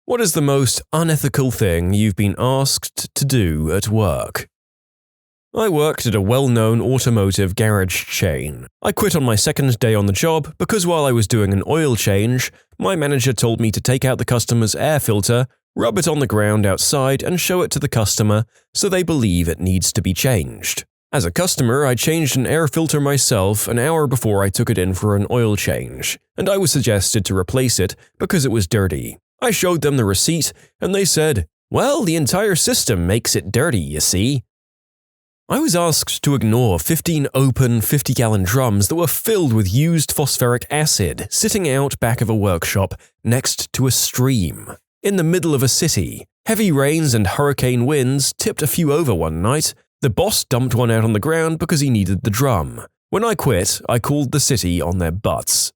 What is the most unethical thing you've been asked to do at work? I worked at a well-known automotive garage chain. I quit on my second day on the job because while I was doing an oil change, my manager told me to take out the customer's air filter, rub it on the ground outside and show it to the customer so they believe it needs to be changed. As a customer, I changed an air filter myself an hour before I took it in for an oil change, and I was suggested to replace it because it was dirty. I showed them the receipt, and they said, "Well, the entire system makes it dirty, you see." I was asked to ignore 15 open 50-gallon drums that were filled with used phosphoric acid sitting out back of a workshop next to a stream. In the middle of a city, heavy rains and hurricane winds tipped a few over one night. The boss dumped one out on the ground because he needed the drum. When I quit, I called the city on their butts.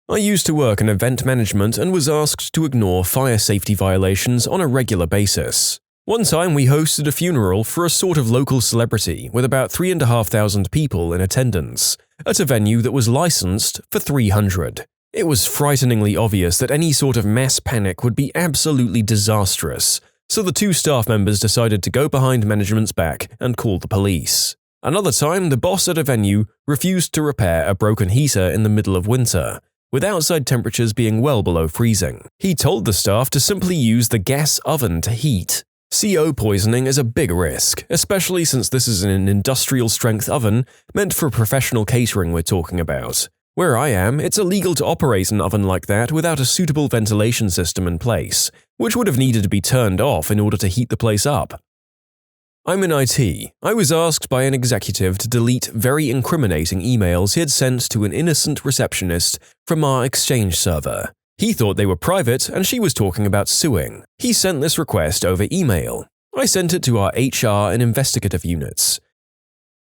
I used to work in event management and was asked to ignore fire safety violations on a regular basis. One time we hosted a funeral for a sort of local celebrity with about 3,500 people in attendance, at a venue that was licensed for 300. It was frighteningly obvious that any sort of mass panic would be absolutely disastrous, so the two staff members decided to go behind management's back and call the police. Another time, the boss at a venue refused to repair a broken heater in the middle of winter, with outside temperatures being well below freezing. He told the staff to simply use the gas oven to heat. CO poisoning is a big risk, especially since this is an industrial-strength oven meant for professional catering we're talking about. Where I am, it's illegal to operate an oven like that without a suitable ventilation system in place, which would have needed to be turned off in order to heat the place up. I'm in IT. I was asked by an executive to delete very incriminating emails he had sent to an innocent receptionist from our Exchange server. He thought they were private and she was talking about suing. He sent this request over email. I sent it to our HR and investigative units.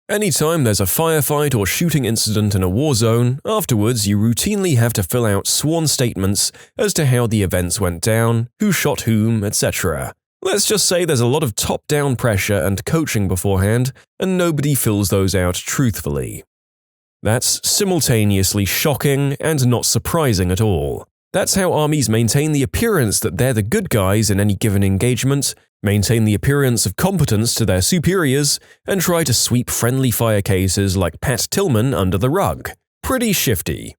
Anytime there's a firefight or shooting incident in a war zone, afterwards you routinely have to fill out sworn statements as to how the events went down, who shot whom, etc. Let's just say there's a lot of top-down pressure and coaching beforehand, and nobody fills those out truthfully. That's simultaneously shocking and not surprising at all. That's how armies maintain the appearance that they're the good guys in any given engagement, maintain the appearance of competence to their superiors, and try to sweep friendly fire cases like Pat Tillman under the rug. Pretty shifty.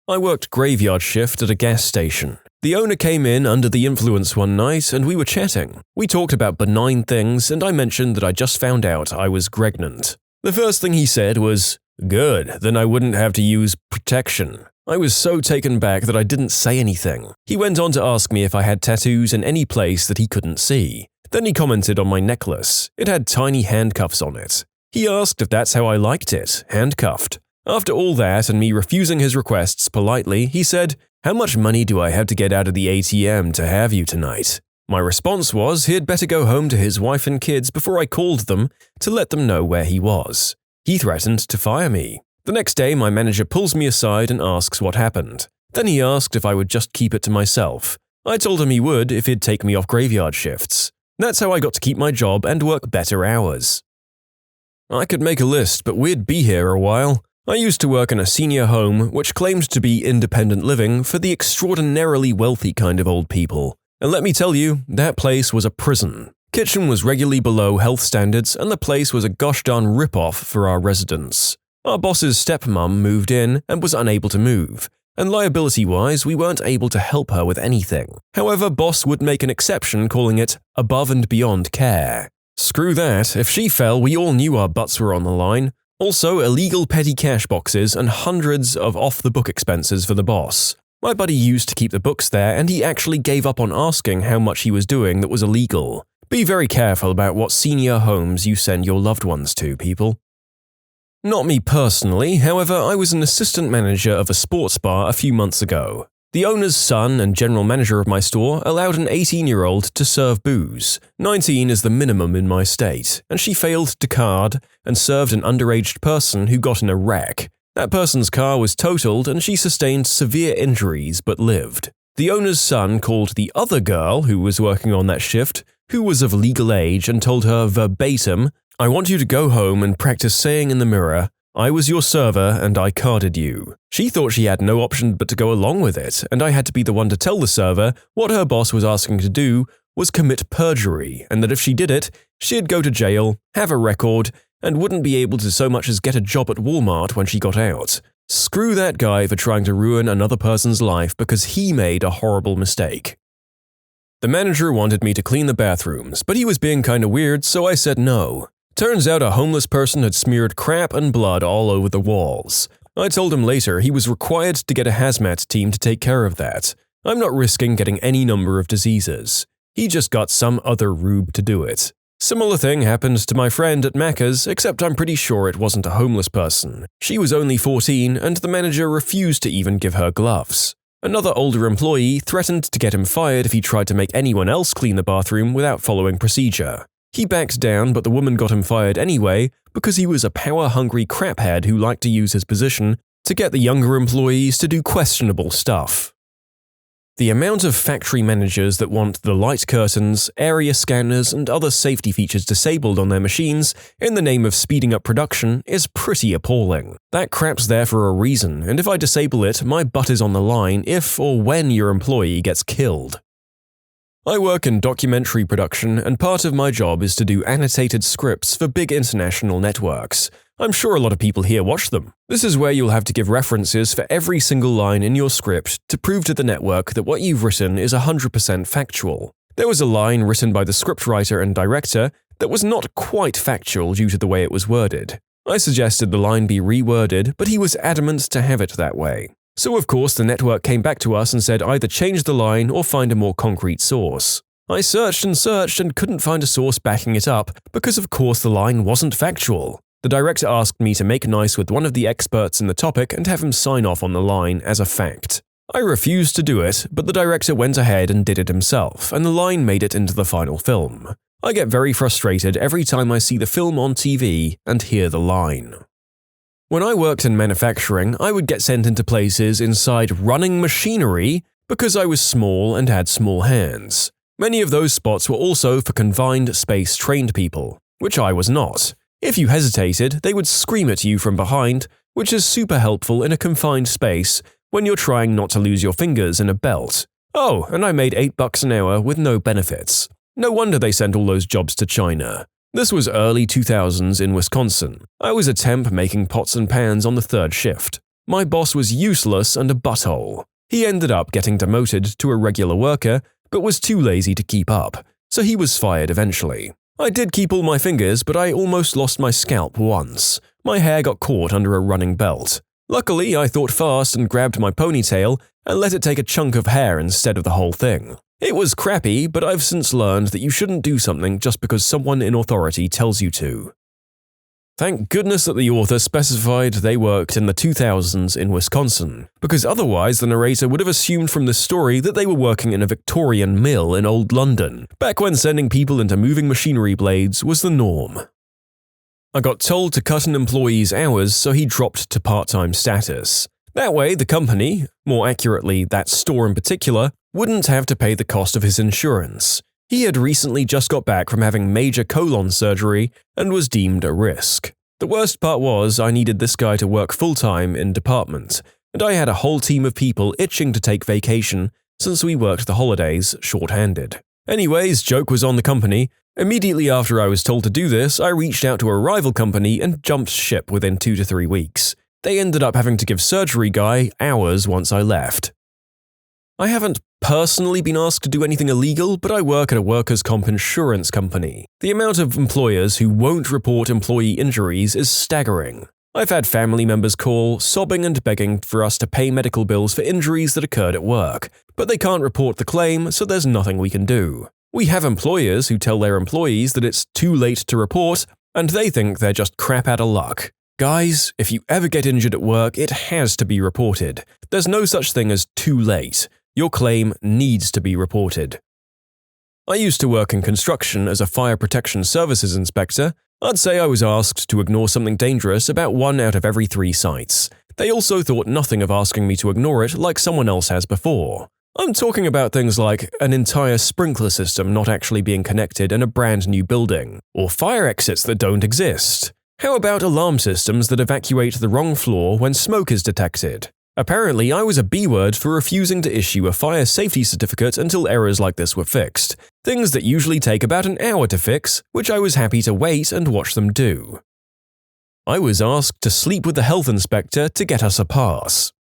I worked graveyard shift at a gas station. The owner came in under the influence one night and we were chatting. We talked about benign things and I mentioned that I just found out I was pregnant. The first thing he said was, "Good, then I wouldn't have to use protection." I was so taken back that I didn't say anything. He went on to ask me if I had tattoos in any place that he couldn't see. Then he commented on my necklace. It had tiny handcuffs on it. He asked if that's how I liked it, handcuffed. After all that and me refusing his requests politely, he said, "How much money do I have to get out of the ATM to have you tonight?" My response was he'd better go home to his wife and kids before I called them to let them know where he was. He threatened to fire me. The next day, my manager pulls me aside and asks what happened. Then he asked if I would just keep it to myself. I told him he would if he'd take me off graveyard shifts. That's how I got to keep my job and work better hours. I could make a list, but we'd be here a while. I used to work in a senior home which claimed to be independent living for the extraordinarily wealthy kind of old people. And let me tell you, that place was a prison. Kitchen was regularly below health standards and the place was a gosh darn rip-off for our residents. Our boss's stepmom moved in and was unable to move, and liability-wise we weren't able to help her with anything. However, boss would make an exception calling it above and beyond care. Screw that, if she fell we all knew our butts were on the line. Also, illegal petty cash boxes and hundreds of off-the-book expenses for the boss. My buddy used to keep the books there and he actually gave up on asking how much he was doing that was illegal. Be very careful about what senior homes you send your loved ones to, people. Not me personally, however, I was an assistant manager of a sports bar a few months ago. The owner's son and general manager of my store allowed an 18-year-old to serve booze. 19 is the minimum in my state, and she failed to card and served an underage person who got in a wreck. That person's car was totaled and she sustained severe injuries but lived. The owner's son called the other girl who was working on that shift, who was of legal age, and told her verbatim, "I want you to go home and practice saying in the mirror, I was your server and I carded you. She thought she had no option but to go along with it, and I had to be the one to tell the server what her boss was asking to do was commit perjury, and that if she did it, she'd go to jail, have a record, and wouldn't be able to so much as get a job at Walmart when she got out. Screw that guy for trying to ruin another person's life because he made a horrible mistake. The manager wanted me to clean the bathrooms, but he was being kinda weird, so I said no. Turns out a homeless person had smeared crap and blood all over the walls. I told him later he was required to get a hazmat team to take care of that. I'm not risking getting any number of diseases. He just got some other rube to do it. Similar thing happened to my friend at Macca's, except I'm pretty sure it wasn't a homeless person. She was only 14 and the manager refused to even give her gloves. Another older employee threatened to get him fired if he tried to make anyone else clean the bathroom without following procedure. He backed down, but the woman got him fired anyway because he was a power-hungry craphead who liked to use his position to get the younger employees to do questionable stuff. The amount of factory managers that want the light curtains, area scanners, and other safety features disabled on their machines in the name of speeding up production is pretty appalling. That crap's there for a reason, and if I disable it, my butt is on the line if or when your employee gets killed. I work in documentary production, and part of my job is to do annotated scripts for big international networks. I'm sure a lot of people here watch them. This is where you'll have to give references for every single line in your script to prove to the network that what you've written is 100% factual. There was a line written by the scriptwriter and director that was not quite factual due to the way it was worded. I suggested the line be reworded, but he was adamant to have it that way. So of course the network came back to us and said either change the line or find a more concrete source. I searched and couldn't find a source backing it up because of course the line wasn't factual. The director asked me to make nice with one of the experts in the topic and have him sign off on the line as a fact. I refused to do it, but the director went ahead and did it himself, and the line made it into the final film. I get very frustrated every time I see the film on TV and hear the line. When I worked in manufacturing, I would get sent into places inside running machinery because I was small and had small hands. Many of those spots were also for confined space trained people, which I was not. If you hesitated, they would scream at you from behind, which is super helpful in a confined space when you're trying not to lose your fingers in a belt. Oh, and I made $8 an hour with no benefits. No wonder they sent all those jobs to China. This was early 2000s in Wisconsin. I was a temp making pots and pans on the third shift. My boss was useless and a butthole. He ended up getting demoted to a regular worker, but was too lazy to keep up, so he was fired eventually. I did keep all my fingers, but I almost lost my scalp once. My hair got caught under a running belt. Luckily, I thought fast and grabbed my ponytail and let it take a chunk of hair instead of the whole thing. It was crappy, but I've since learned that you shouldn't do something just because someone in authority tells you to. Thank goodness that the author specified they worked in the 2000s in Wisconsin, because otherwise the narrator would have assumed from this story that they were working in a Victorian mill in old London, back when sending people into moving machinery blades was the norm. I got told to cut an employee's hours so he dropped to part-time status. That way, the company, more accurately that store in particular, wouldn't have to pay the cost of his insurance. He had recently just got back from having major colon surgery and was deemed a risk. The worst part was I needed this guy to work full-time in department, and I had a whole team of people itching to take vacation since we worked the holidays short-handed. Anyways, joke was on the company. Immediately after I was told to do this, I reached out to a rival company and jumped ship within 2 to 3 weeks. They ended up having to give surgery guy hours once I left. I haven't personally been asked to do anything illegal, but I work at a workers' comp insurance company. The amount of employers who won't report employee injuries is staggering. I've had family members call, sobbing and begging for us to pay medical bills for injuries that occurred at work, but they can't report the claim, so there's nothing we can do. We have employers who tell their employees that it's too late to report, and they think they're just crap out of luck. Guys, if you ever get injured at work, it has to be reported. There's no such thing as too late. Your claim needs to be reported. I used to work in construction as a fire protection services inspector. I'd say I was asked to ignore something dangerous about 1 out of every 3 sites. They also thought nothing of asking me to ignore it like someone else has before. I'm talking about things like an entire sprinkler system not actually being connected in a brand new building, or fire exits that don't exist. How about alarm systems that evacuate the wrong floor when smoke is detected? Apparently, I was a B-word for refusing to issue a fire safety certificate until errors like this were fixed. Things that usually take about an hour to fix, which I was happy to wait and watch them do. I was asked to sleep with the health inspector to get us a pass.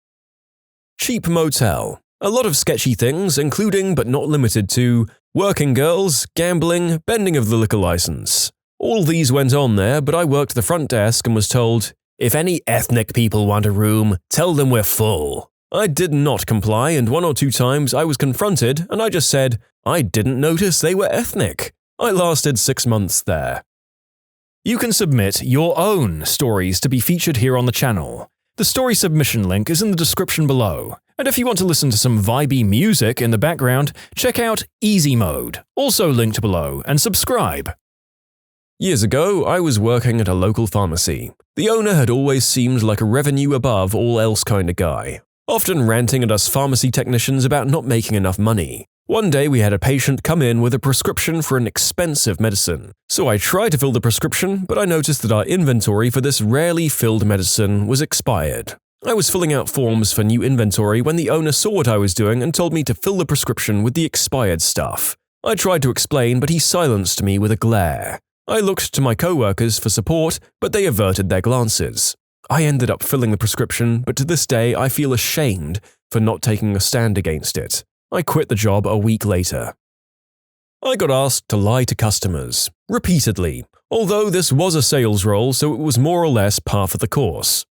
Cheap motel. A lot of sketchy things, including but not limited to working girls, gambling, bending of the liquor license. All these went on there, but I worked the front desk and was told, "If any ethnic people want a room, tell them we're full." I did not comply, and 1 or 2 times I was confronted and I just said, I didn't notice they were ethnic. I lasted 6 months there. You can submit your own stories to be featured here on the channel. The story submission link is in the description below. And if you want to listen to some vibey music in the background, check out easymode, also linked below, and subscribe. Years ago, I was working at a local pharmacy. The owner had always seemed like a revenue above all else kind of guy, often ranting at us pharmacy technicians about not making enough money. One day we had a patient come in with a prescription for an expensive medicine. So I tried to fill the prescription, but I noticed that our inventory for this rarely filled medicine was expired. I was filling out forms for new inventory when the owner saw what I was doing and told me to fill the prescription with the expired stuff. I tried to explain, but he silenced me with a glare. I looked to my co-workers for support, but they averted their glances. I ended up filling the prescription, but to this day I feel ashamed for not taking a stand against it. I quit the job a week later. I got asked to lie to customers, repeatedly, although this was a sales role, so it was more or less par for the course.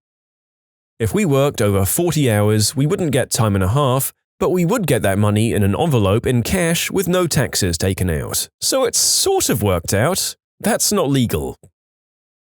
If we worked over 40 hours, we wouldn't get time and a half, but we would get that money in an envelope in cash with no taxes taken out. So it sort of worked out. That's not legal.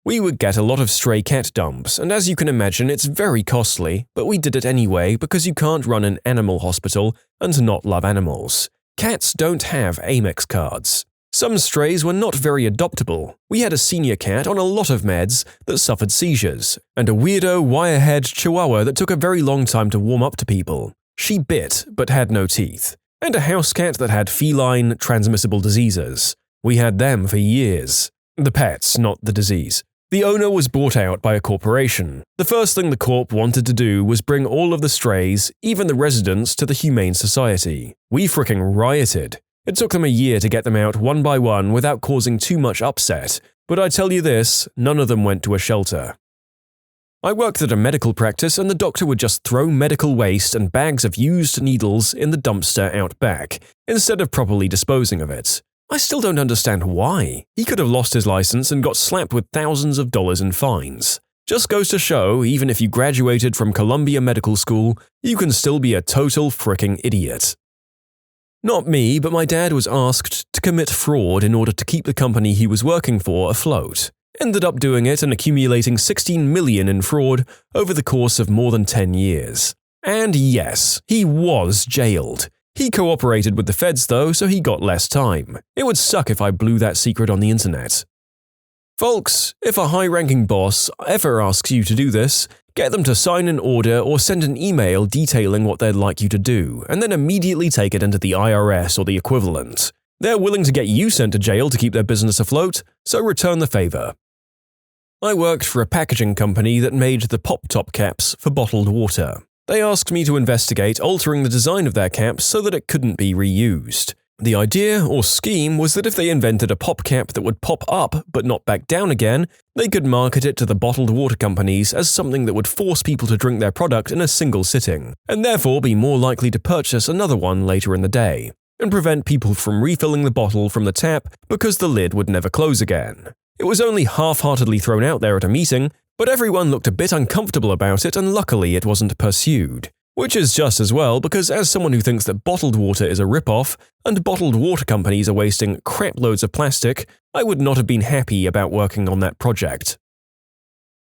We would get a lot of stray cat dumps, and as you can imagine, it's very costly, but we did it anyway because you can't run an animal hospital and not love animals. Cats don't have Amex cards. Some strays were not very adoptable. We had a senior cat on a lot of meds that suffered seizures, and a weirdo wire-haired chihuahua that took a very long time to warm up to people. She bit, but had no teeth. And a house cat that had feline transmissible diseases. We had them for years. The pets, not the disease. The owner was bought out by a corporation. The first thing the corp wanted to do was bring all of the strays, even the residents, to the Humane Society. We fricking rioted. It took them a year to get them out one by one without causing too much upset, but I tell you this, none of them went to a shelter. I worked at a medical practice and the doctor would just throw medical waste and bags of used needles in the dumpster out back, instead of properly disposing of it. I still don't understand why. He could have lost his license and got slapped with thousands of dollars in fines. Just goes to show, even if you graduated from Columbia Medical School, you can still be a total fricking idiot. Not me, but my dad was asked to commit fraud in order to keep the company he was working for afloat. Ended up doing it and accumulating $16 million in fraud over the course of more than 10 years. And yes, he was jailed. He cooperated with the feds though, so he got less time. It would suck if I blew that secret on the internet. Folks, if a high-ranking boss ever asks you to do this, get them to sign an order or send an email detailing what they'd like you to do, and then immediately take it into the IRS or the equivalent. They're willing to get you sent to jail to keep their business afloat, so return the favor. I worked for a packaging company that made the pop-top caps for bottled water. They asked me to investigate altering the design of their caps so that it couldn't be reused. The idea or scheme was that if they invented a pop cap that would pop up but not back down again, they could market it to the bottled water companies as something that would force people to drink their product in a single sitting, and therefore be more likely to purchase another one later in the day, and prevent people from refilling the bottle from the tap because the lid would never close again. It was only half-heartedly thrown out there at a meeting, but everyone looked a bit uncomfortable about it and luckily it wasn't pursued. Which is just as well because as someone who thinks that bottled water is a rip-off and bottled water companies are wasting crap loads of plastic, I would not have been happy about working on that project.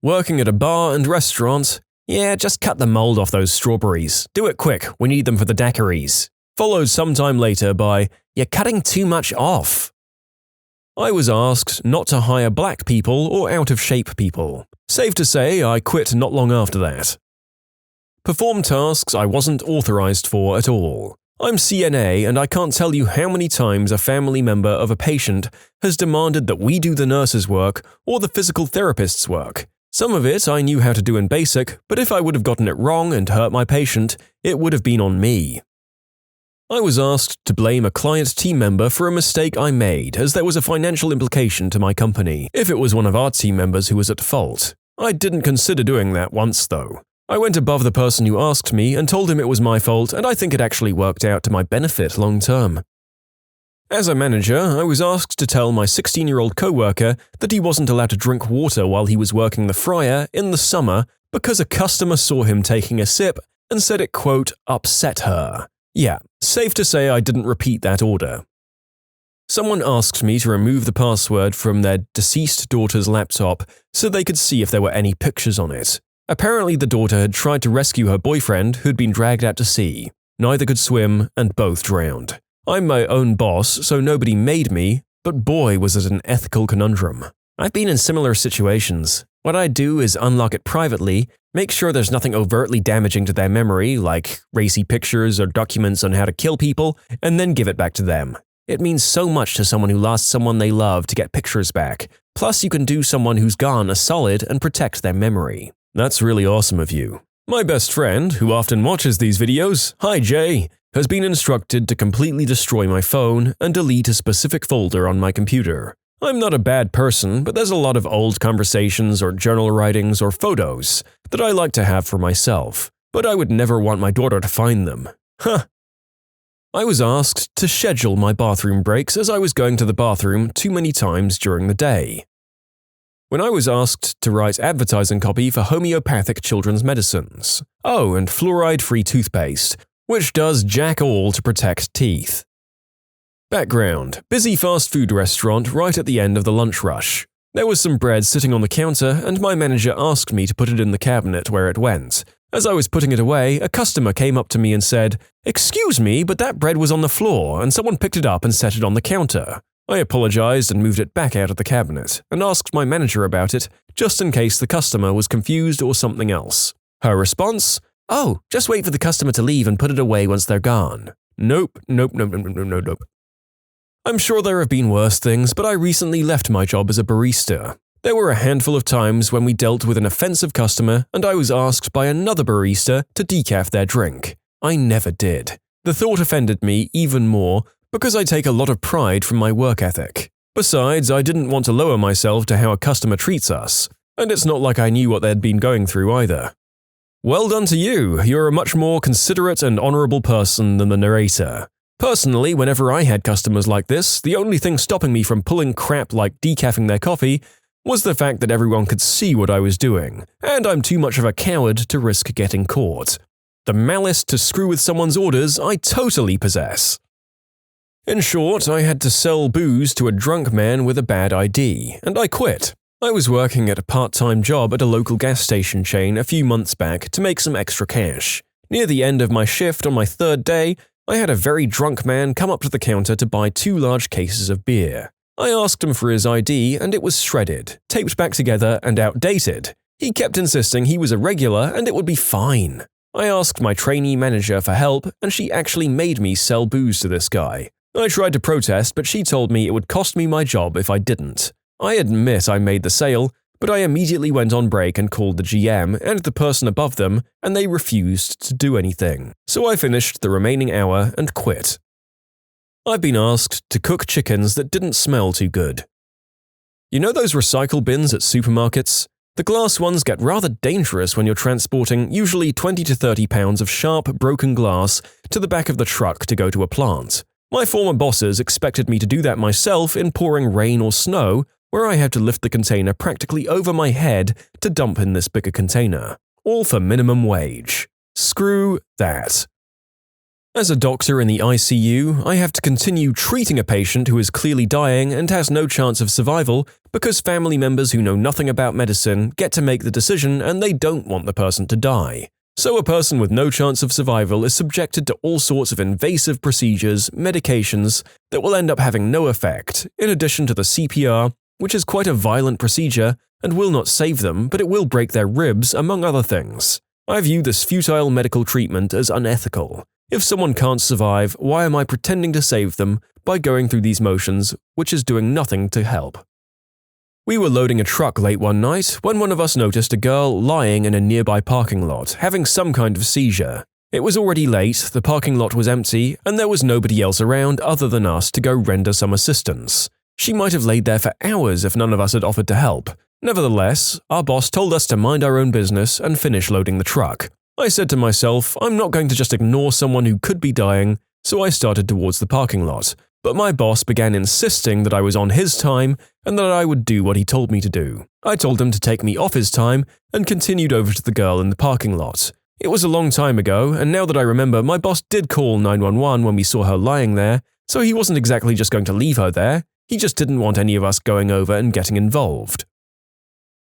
Working at a bar and restaurant, yeah, just cut the mold off those strawberries. Do it quick, we need them for the daiquiris. Followed sometime later by, you're cutting too much off. I was asked not to hire black people or out-of-shape people. Safe to say, I quit not long after that. Perform tasks I wasn't authorized for at all. I'm CNA and I can't tell you how many times a family member of a patient has demanded that we do the nurse's work or the physical therapist's work. Some of it I knew how to do in basic, but if I would have gotten it wrong and hurt my patient, it would have been on me. I was asked to blame a client team member for a mistake I made as there was a financial implication to my company if it was one of our team members who was at fault. I didn't consider doing that once though. I went above the person who asked me and told him it was my fault, and I think it actually worked out to my benefit long term. As a manager, I was asked to tell my 16-year-old coworker that he wasn't allowed to drink water while he was working the fryer in the summer because a customer saw him taking a sip and said it, quote, upset her. Yeah, safe to say I didn't repeat that order. Someone asked me to remove the password from their deceased daughter's laptop so they could see if there were any pictures on it. Apparently the daughter had tried to rescue her boyfriend who'd been dragged out to sea. Neither could swim and both drowned. I'm my own boss, so nobody made me, but boy was it an ethical conundrum. I've been in similar situations. What I do is unlock it privately, make sure there's nothing overtly damaging to their memory, like racy pictures or documents on how to kill people, and then give it back to them. It means so much to someone who lost someone they love to get pictures back. Plus, you can do someone who's gone a solid and protect their memory. That's really awesome of you. My best friend, who often watches these videos, hi Jay, has been instructed to completely destroy my phone and delete a specific folder on my computer. I'm not a bad person, but there's a lot of old conversations or journal writings or photos that I like to have for myself, but I would never want my daughter to find them. Huh. I was asked to schedule my bathroom breaks as I was going to the bathroom too many times during the day. When I was asked to write advertising copy for homeopathic children's medicines. Oh, and fluoride-free toothpaste, which does jack all to protect teeth. Background: busy fast food restaurant right at the end of the lunch rush. There was some bread sitting on the counter and my manager asked me to put it in the cabinet where it went. As I was putting it away, a customer came up to me and said, "Excuse me, but that bread was on the floor and someone picked it up and set it on the counter." I apologized and moved it back out of the cabinet and asked my manager about it just in case the customer was confused or something else. Her response? "Oh, just wait for the customer to leave and put it away once they're gone." Nope. I'm sure there have been worse things, but I recently left my job as a barista. There were a handful of times when we dealt with an offensive customer and I was asked by another barista to decaf their drink. I never did. The thought offended me even more because I take a lot of pride from my work ethic. Besides, I didn't want to lower myself to how a customer treats us, and it's not like I knew what they'd been going through either. Well done to you, you're a much more considerate and honorable person than the narrator. Personally, whenever I had customers like this, the only thing stopping me from pulling crap like decaffing their coffee was the fact that everyone could see what I was doing, and I'm too much of a coward to risk getting caught. The malice to screw with someone's orders I totally possess. In short, I had to sell booze to a drunk man with a bad ID, and I quit. I was working at a part-time job at a local gas station chain a few months back to make some extra cash. Near the end of my shift on my third day, I had a very drunk man come up to the counter to buy 2 large cases of beer. I asked him for his ID and it was shredded, taped back together and outdated. He kept insisting he was a regular and it would be fine. I asked my trainee manager for help and she actually made me sell booze to this guy. I tried to protest, but she told me it would cost me my job if I didn't. I admit I made the sale, but I immediately went on break and called the GM and the person above them, and they refused to do anything. So I finished the remaining hour and quit. I've been asked to cook chickens that didn't smell too good. You know those recycle bins at supermarkets? The glass ones get rather dangerous when you're transporting usually 20 to 30 pounds of sharp, broken glass to the back of the truck to go to a plant. My former bosses expected me to do that myself in pouring rain or snow, where I had to lift the container practically over my head to dump in this bigger container. All for minimum wage. Screw that. As a doctor in the ICU, I have to continue treating a patient who is clearly dying and has no chance of survival because family members who know nothing about medicine get to make the decision and they don't want the person to die. So a person with no chance of survival is subjected to all sorts of invasive procedures, medications that will end up having no effect, in addition to the CPR, which is quite a violent procedure and will not save them, but it will break their ribs, among other things. I view this futile medical treatment as unethical. If someone can't survive, why am I pretending to save them by going through these motions, which is doing nothing to help? We were loading a truck late one night when one of us noticed a girl lying in a nearby parking lot, having some kind of seizure. It was already late, the parking lot was empty, and there was nobody else around other than us to go render some assistance. She might have laid there for hours if none of us had offered to help. Nevertheless, our boss told us to mind our own business and finish loading the truck. I said to myself, I'm not going to just ignore someone who could be dying, so I started towards the parking lot. But my boss began insisting that I was on his time and that I would do what he told me to do. I told him to take me off his time and continued over to the girl in the parking lot. It was a long time ago, and now that I remember, my boss did call 911 when we saw her lying there, so he wasn't exactly just going to leave her there, he just didn't want any of us going over and getting involved.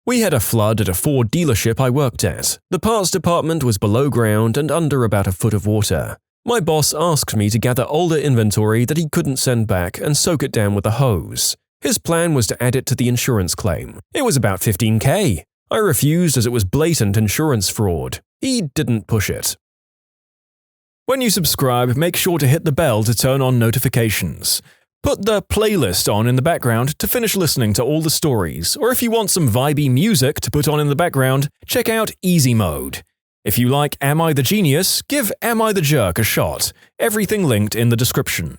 We had a flood at a Ford dealership I worked at. The parts department was below ground and under about a foot of water. My boss asked me to gather older inventory that he couldn't send back and soak it down with a hose. His plan was to add it to the insurance claim. It was about $15,000. I refused as it was blatant insurance fraud. He didn't push it. When you subscribe, make sure to hit the bell to turn on notifications. Put the playlist on in the background to finish listening to all the stories, or if you want some vibey music to put on in the background, check out easymode. If you like Am I the Genius, give Am I the Jerk a shot. Everything linked in the description.